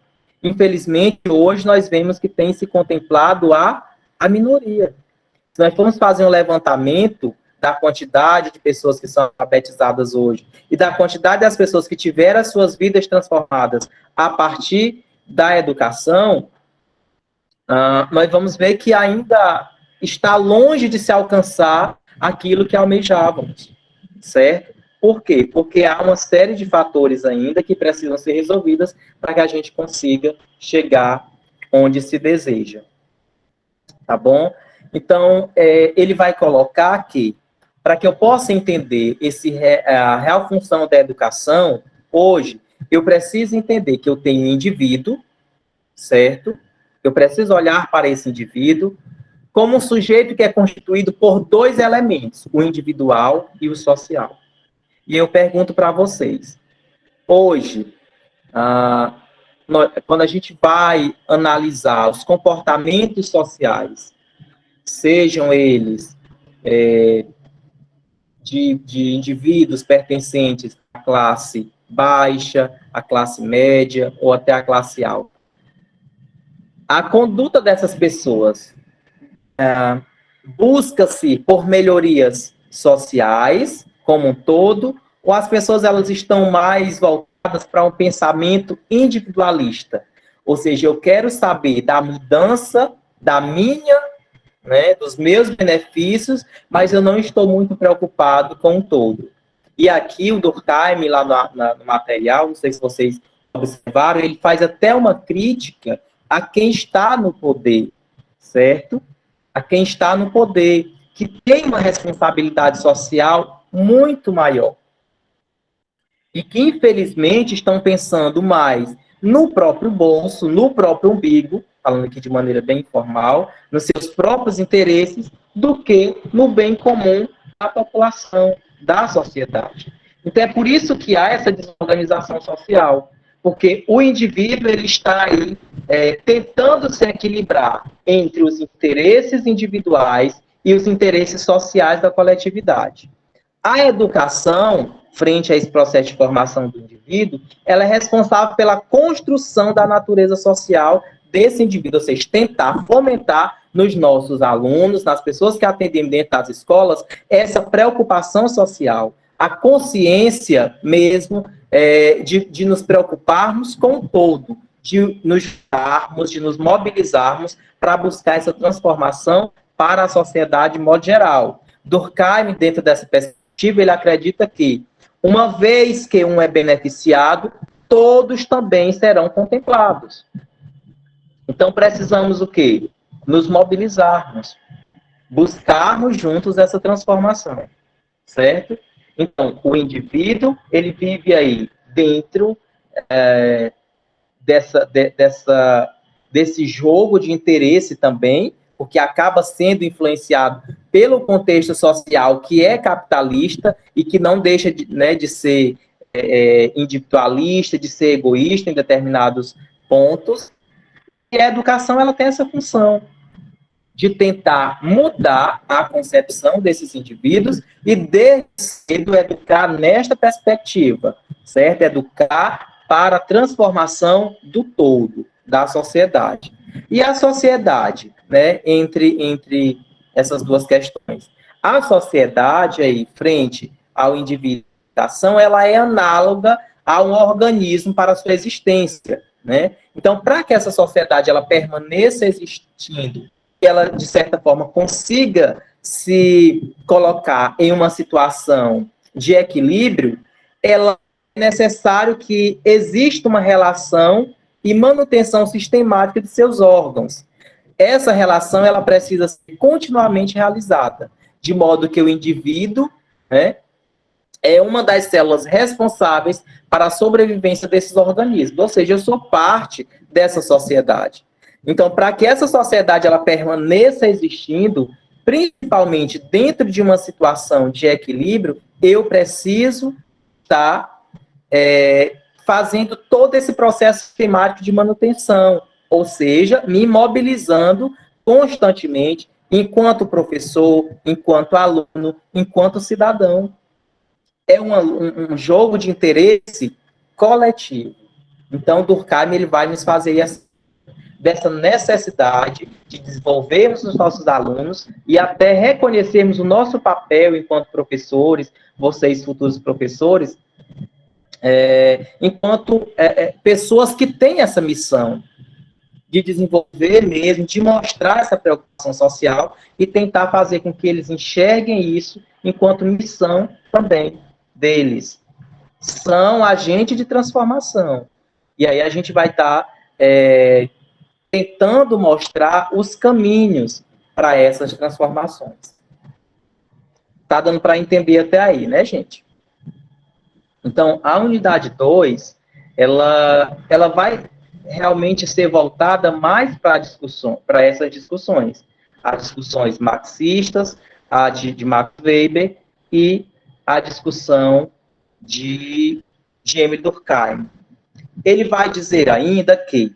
Infelizmente, hoje nós vemos que tem se contemplado a minoria. Se nós formos fazer um levantamento da quantidade de pessoas que são alfabetizadas hoje e da quantidade das pessoas que tiveram as suas vidas transformadas a partir da educação, nós vamos ver que ainda está longe de se alcançar aquilo que almejávamos, certo? Por quê? Porque há uma série de fatores ainda que precisam ser resolvidos para que a gente consiga chegar onde se deseja. Tá bom? Então, ele vai colocar que, para que eu possa entender a real função da educação, hoje, eu preciso entender que eu tenho um indivíduo, certo? Eu preciso olhar para esse indivíduo como um sujeito que é constituído por dois elementos, o individual e o social. E eu pergunto para vocês, hoje, quando a gente vai analisar os comportamentos sociais, sejam eles de indivíduos pertencentes à classe baixa, à classe média ou até à classe alta. A conduta dessas pessoas busca-se por melhorias sociais, como um todo, ou as pessoas elas estão mais voltadas para um pensamento individualista? Ou seja, eu quero saber da mudança da minha, né, dos meus benefícios, mas eu não estou muito preocupado com o todo. E aqui o Durkheim, lá no material, não sei se vocês observaram, ele faz até uma crítica a quem está no poder, certo? A quem está no poder, que tem uma responsabilidade social muito maior. E que, infelizmente, estão pensando mais no próprio bolso, no próprio umbigo, falando aqui de maneira bem informal, nos seus próprios interesses, do que no bem comum da população, da sociedade. Então, é por isso que há essa desorganização social, porque o indivíduo ele está aí tentando se equilibrar entre os interesses individuais e os interesses sociais da coletividade. A educação, frente a esse processo de formação do indivíduo, ela é responsável pela construção da natureza social desse indivíduo, ou seja, tentar fomentar nos nossos alunos, nas pessoas que atendem dentro das escolas, essa preocupação social, a consciência mesmo de nos preocuparmos com o todo, de nos darmos, de nos mobilizarmos para buscar essa transformação para a sociedade de modo geral. Durkheim, dentro dessa perspectiva, ele acredita que, uma vez que um é beneficiado, todos também serão contemplados. Então, precisamos o quê? Nos mobilizarmos, buscarmos juntos essa transformação, certo? Então, o indivíduo, ele vive aí dentro desse jogo de interesse também, porque acaba sendo influenciado pelo contexto social que é capitalista e que não deixa de ser individualista, de ser egoísta em determinados pontos. E a educação ela tem essa função de tentar mudar a concepção desses indivíduos e desde cedo educar nesta perspectiva, certo? Educar para a transformação do todo, da sociedade. E a sociedade, né, entre essas duas questões. A sociedade, aí, frente ao indivíduo, ela é análoga a um organismo para a sua existência, né? Então, para que essa sociedade ela permaneça existindo, que ela, de certa forma, consiga se colocar em uma situação de equilíbrio, ela é necessário que exista uma relação e manutenção sistemática de seus órgãos. Essa relação ela precisa ser continuamente realizada, de modo que o indivíduo, né, é uma das células responsáveis para a sobrevivência desses organismos. Ou seja, eu sou parte dessa sociedade. Então, para que essa sociedade ela permaneça existindo, principalmente dentro de uma situação de equilíbrio, eu preciso estar fazendo todo esse processo sistemático de manutenção, ou seja, me mobilizando constantemente enquanto professor, enquanto aluno, enquanto cidadão. É um jogo de interesse coletivo. Então, Durkheim ele vai nos fazer dessa necessidade de desenvolvermos os nossos alunos e até reconhecermos o nosso papel enquanto professores, vocês futuros professores, enquanto pessoas que têm essa missão de desenvolver mesmo, de mostrar essa preocupação social e tentar fazer com que eles enxerguem isso enquanto missão também deles. São agentes de transformação. E aí a gente vai estar tentando mostrar os caminhos para essas transformações. Tá dando para entender até aí, né, gente? Então, a unidade 2, ela vai realmente ser voltada mais para essas discussões. As discussões marxistas, a de Max Weber e a discussão de Emile Durkheim. Ele vai dizer ainda que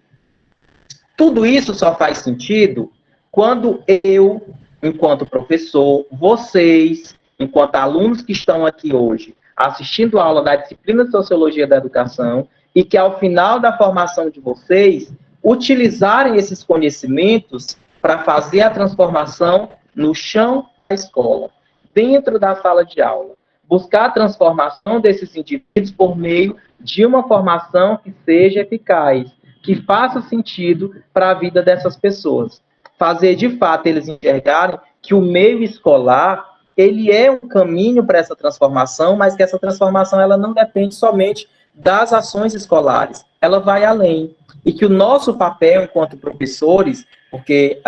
tudo isso só faz sentido quando eu, enquanto professor, vocês, enquanto alunos que estão aqui hoje assistindo a aula da disciplina de Sociologia da Educação e que, ao final da formação de vocês, utilizarem esses conhecimentos para fazer a transformação no chão da escola, dentro da sala de aula. Buscar a transformação desses indivíduos por meio de uma formação que seja eficaz, que faça sentido para a vida dessas pessoas. Fazer, de fato, eles enxergarem que o meio escolar, ele é um caminho para essa transformação, mas que essa transformação ela não depende somente das ações escolares, ela vai além. E que o nosso papel enquanto professores, porque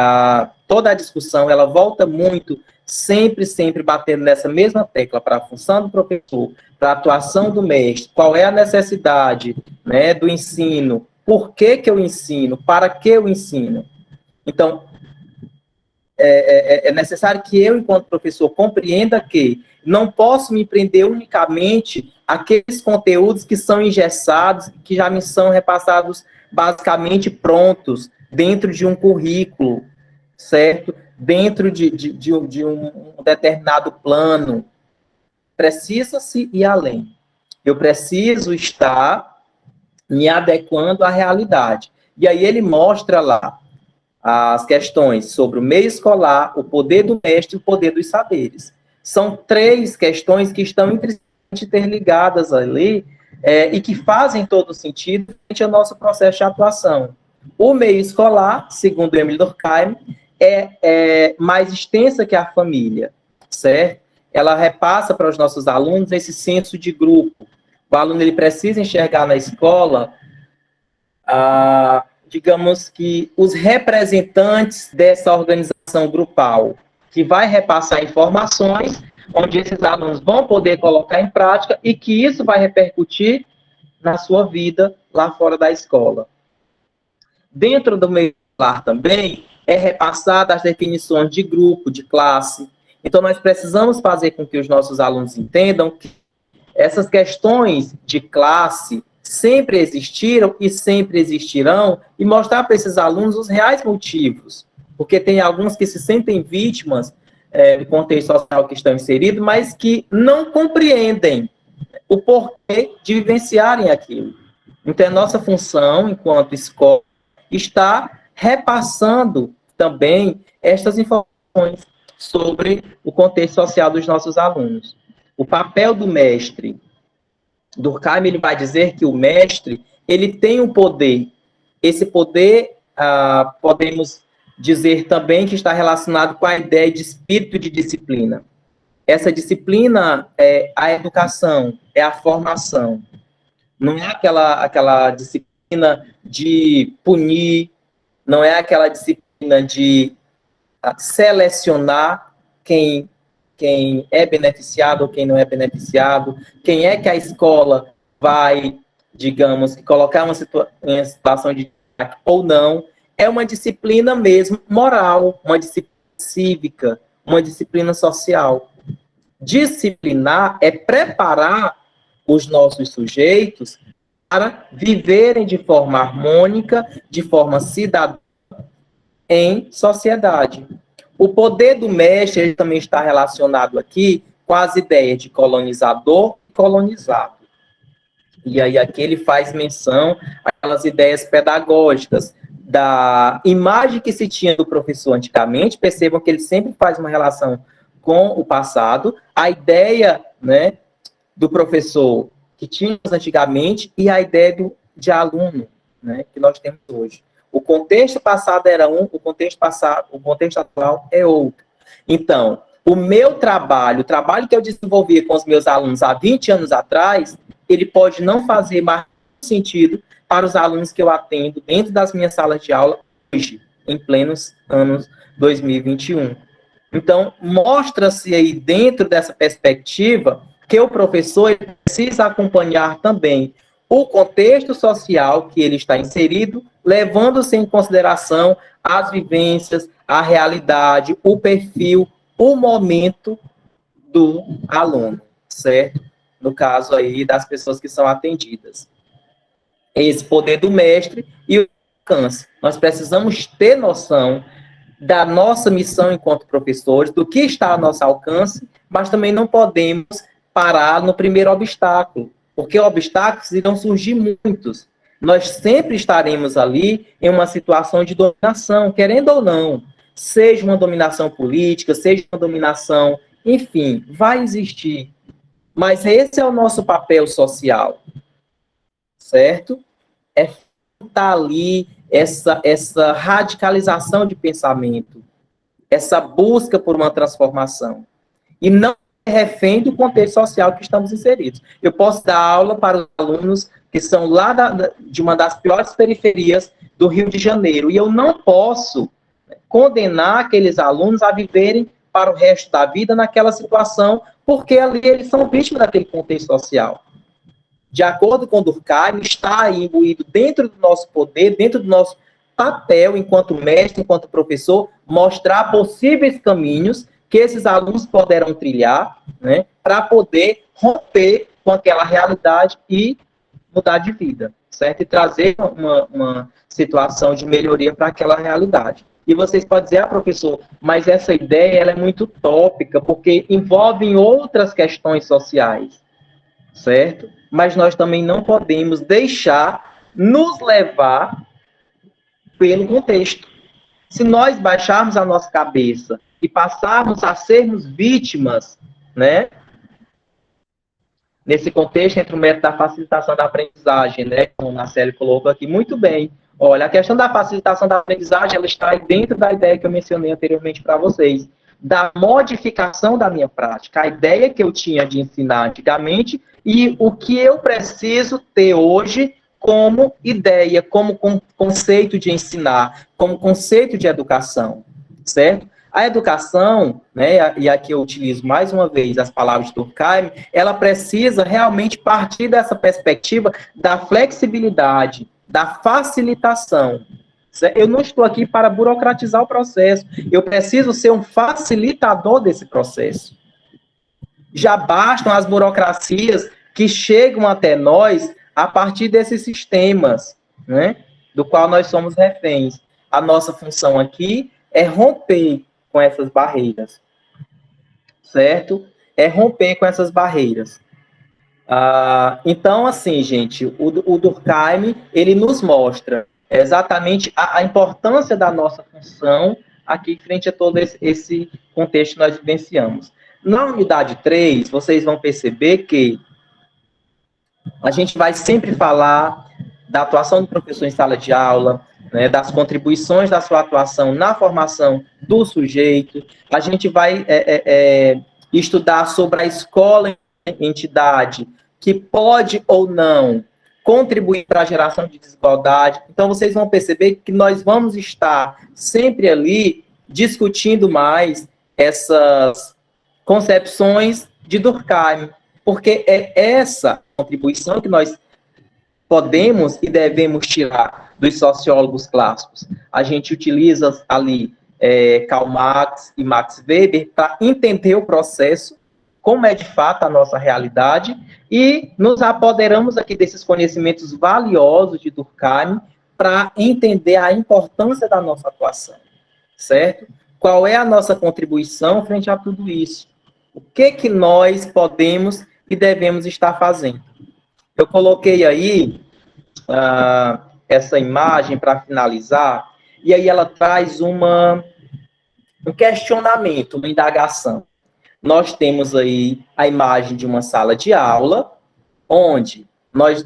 toda a discussão ela volta muito, sempre batendo nessa mesma tecla para a função do professor, para a atuação do mestre, qual é a necessidade, né, do ensino, por que eu ensino, para que eu ensino. Então, é necessário que eu, enquanto professor, compreenda que não posso me prender unicamente àqueles conteúdos que são engessados, que já me são repassados basicamente prontos, dentro de um currículo, certo? Dentro de um determinado plano. Precisa-se ir além. Eu preciso estar me adequando à realidade. E aí ele mostra lá as questões sobre o meio escolar, o poder do mestre e o poder dos saberes. São 3 questões que estão interligadas ali e que fazem todo sentido durante o nosso processo de atuação. O meio escolar, segundo Emile Durkheim, é mais extensa que a família, certo? Ela repassa para os nossos alunos esse senso de grupo. O aluno ele precisa enxergar na escola digamos que os representantes dessa organização grupal, que vai repassar informações, onde esses alunos vão poder colocar em prática e que isso vai repercutir na sua vida lá fora da escola. Dentro do meio escolar também é repassada as definições de grupo, de classe. Então, nós precisamos fazer com que os nossos alunos entendam que essas questões de classe sempre existiram e sempre existirão, e mostrar para esses alunos os reais motivos, porque tem alguns que se sentem vítimas do contexto social que estão inseridos, mas que não compreendem o porquê de vivenciarem aquilo. Então, a nossa função, enquanto escola, está repassando também estas informações sobre o contexto social dos nossos alunos. O papel do mestre, Durkheim ele vai dizer que o mestre ele tem um poder. Esse poder, podemos dizer também que está relacionado com a ideia de espírito de disciplina. Essa disciplina é a educação, é a formação. Não é aquela disciplina de punir, não é aquela disciplina de selecionar quem é beneficiado ou quem não é beneficiado, quem é que a escola vai, digamos, colocar em situação de destaque ou não. É uma disciplina mesmo moral, uma disciplina cívica, uma disciplina social. Disciplinar é preparar os nossos sujeitos para viverem de forma harmônica, de forma cidadã, em sociedade. O poder do mestre ele também está relacionado aqui com as ideias de colonizador e colonizado. E aí aqui ele faz menção àquelas ideias pedagógicas, da imagem que se tinha do professor antigamente. Percebam que ele sempre faz uma relação com o passado, a ideia, né, do professor que tínhamos antigamente e a ideia de aluno, né, que nós temos hoje. O contexto passado era um, o contexto atual é outro. Então, o meu trabalho, o trabalho que eu desenvolvi com os meus alunos há 20 anos atrás, ele pode não fazer mais sentido para os alunos que eu atendo dentro das minhas salas de aula hoje, em plenos anos 2021. Então, mostra-se aí dentro dessa perspectiva que o professor precisa acompanhar também o contexto social que ele está inserido, levando-se em consideração as vivências, a realidade, o perfil, o momento do aluno, certo? No caso aí das pessoas que são atendidas. Esse poder do mestre e o alcance. Nós precisamos ter noção da nossa missão enquanto professores, do que está ao nosso alcance, mas também não podemos parar no primeiro obstáculo, porque obstáculos irão surgir muitos. Nós sempre estaremos ali em uma situação de dominação, querendo ou não, seja uma dominação política, seja uma dominação, enfim, vai existir. Mas esse é o nosso papel social, certo? É estar ali essa radicalização de pensamento, essa busca por uma transformação. E não é refém do contexto social que estamos inseridos. Eu posso dar aula para os alunos que são lá de uma das piores periferias do Rio de Janeiro, e eu não posso condenar aqueles alunos a viverem para o resto da vida naquela situação, porque ali eles são vítimas daquele contexto social. De acordo com Durkheim, está aí imbuído dentro do nosso poder, dentro do nosso papel enquanto mestre, enquanto professor, mostrar possíveis caminhos que esses alunos poderão trilhar, né, para poder romper com aquela realidade e mudar de vida, certo? E trazer uma situação de melhoria para aquela realidade. E vocês podem dizer, professor, mas essa ideia ela é muito utópica, porque envolve outras questões sociais, certo? Mas nós também não podemos deixar nos levar pelo contexto. Se nós baixarmos a nossa cabeça e passarmos a sermos vítimas, né, nesse contexto entre o método da facilitação da aprendizagem, né, como a Marcelo colocou aqui muito bem. Olha, a questão da facilitação da aprendizagem, ela está dentro da ideia que eu mencionei anteriormente para vocês, da modificação da minha prática, a ideia que eu tinha de ensinar antigamente e o que eu preciso ter hoje como ideia, como conceito de ensinar, como conceito de educação, certo? A educação, né, e aqui eu utilizo mais uma vez as palavras de Durkheim, ela precisa realmente partir dessa perspectiva da flexibilidade, da facilitação. Eu não estou aqui para burocratizar o processo, eu preciso ser um facilitador desse processo. Já bastam as burocracias que chegam até nós a partir desses sistemas, né, do qual nós somos reféns. A nossa função aqui é romper com essas barreiras, certo? É romper com essas barreiras. Então, assim, gente, o Durkheim, ele nos mostra exatamente a importância da nossa função aqui frente a todo esse contexto que nós vivenciamos. Na unidade 3, vocês vão perceber que a gente vai sempre falar da atuação do professor em sala de aula, né, das contribuições da sua atuação na formação do sujeito. A gente vai estudar sobre a escola entidade que pode ou não contribuir para a geração de desigualdade. Então, vocês vão perceber que nós vamos estar sempre ali discutindo mais essas concepções de Durkheim, porque é essa contribuição que nós podemos e devemos tirar dos sociólogos clássicos. A gente utiliza ali Karl Marx e Max Weber para entender o processo, como é de fato a nossa realidade, e nos apoderamos aqui desses conhecimentos valiosos de Durkheim para entender a importância da nossa atuação, certo? Qual é a nossa contribuição frente a tudo isso? O que nós podemos e devemos estar fazendo? Eu coloquei aí essa imagem para finalizar, e aí ela traz um questionamento, uma indagação. Nós temos aí a imagem de uma sala de aula, onde nós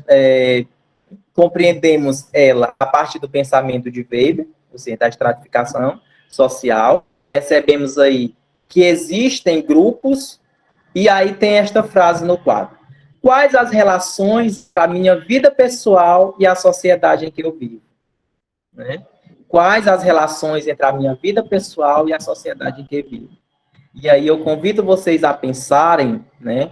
compreendemos ela a partir do pensamento de Weber, ou seja, da estratificação social. Percebemos aí que existem grupos, e aí tem esta frase no quadro. Quais as relações da minha vida pessoal e a sociedade em que eu vivo? Né? Quais as relações entre a minha vida pessoal e a sociedade em que eu vivo? E aí eu convido vocês a pensarem, né,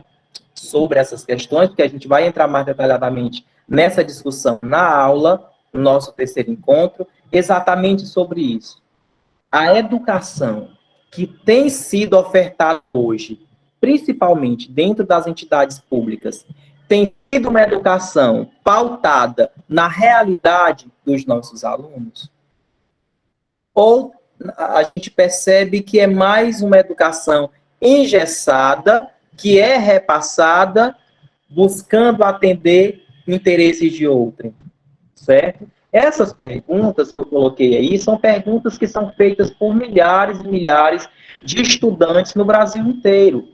sobre essas questões, porque a gente vai entrar mais detalhadamente nessa discussão na aula, no nosso terceiro encontro, exatamente sobre isso. A educação que tem sido ofertada hoje, principalmente dentro das entidades públicas, tem sido uma educação pautada na realidade dos nossos alunos? Ou a gente percebe que é mais uma educação engessada, que é repassada, buscando atender interesses de outrem, certo? Essas perguntas que eu coloquei aí são perguntas que são feitas por milhares e milhares de estudantes no Brasil inteiro,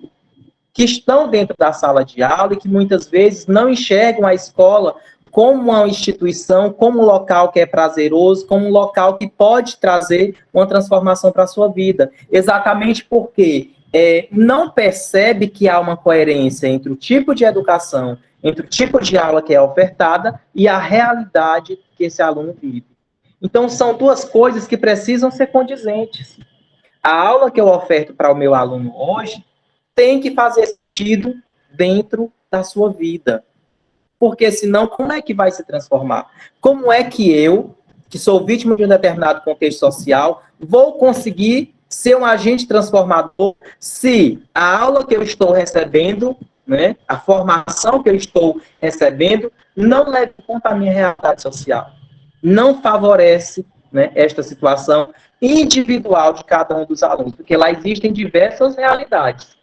que estão dentro da sala de aula e que muitas vezes não enxergam a escola como uma instituição, como um local que é prazeroso, como um local que pode trazer uma transformação para a sua vida. Exatamente porque não percebe que há uma coerência entre o tipo de educação, entre o tipo de aula que é ofertada e a realidade que esse aluno vive. Então, são duas coisas que precisam ser condizentes. A aula que eu oferto para o meu aluno hoje tem que fazer sentido dentro da sua vida. Porque senão, como é que vai se transformar? Como é que eu, que sou vítima de um determinado contexto social, vou conseguir ser um agente transformador se a aula que eu estou recebendo, né, a formação que eu estou recebendo, não leva em conta a minha realidade social? Não favorece, né, esta situação individual de cada um dos alunos, porque lá existem diversas realidades.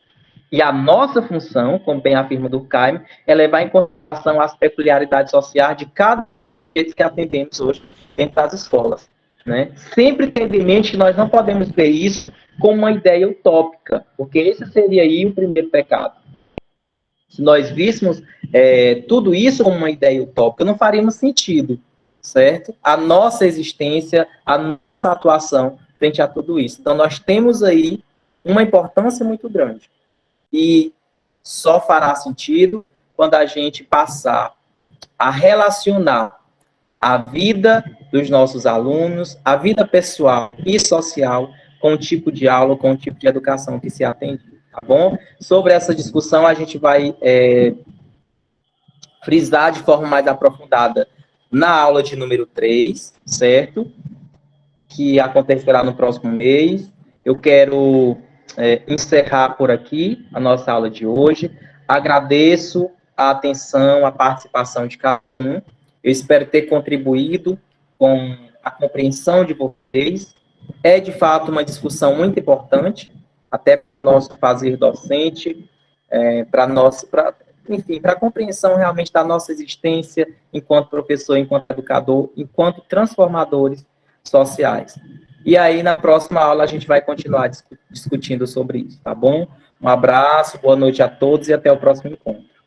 E a nossa função, como bem afirma Durkheim, é levar em consideração as peculiaridades sociais de cada um que atendemos hoje dentro das escolas. Né? Sempre tendo em mente que nós não podemos ver isso como uma ideia utópica, porque esse seria aí o primeiro pecado. Se nós víssemos tudo isso como uma ideia utópica, não faríamos sentido, certo? A nossa existência, a nossa atuação frente a tudo isso. Então, nós temos aí uma importância muito grande. E só fará sentido quando a gente passar a relacionar a vida dos nossos alunos, a vida pessoal e social, com o tipo de aula, com o tipo de educação que se atende, tá bom? Sobre essa discussão, a gente vai frisar de forma mais aprofundada na aula de número 3, certo? Que acontecerá no próximo mês. Eu quero encerrar por aqui a nossa aula de hoje. Agradeço a atenção, a participação de cada um. Eu espero ter contribuído com a compreensão de vocês. É, de fato, uma discussão muito importante, até para o nosso fazer docente, enfim, para a compreensão realmente da nossa existência enquanto professor, enquanto educador, enquanto transformadores sociais. E aí, na próxima aula, a gente vai continuar discutindo sobre isso, tá bom? Um abraço, boa noite a todos e até o próximo encontro.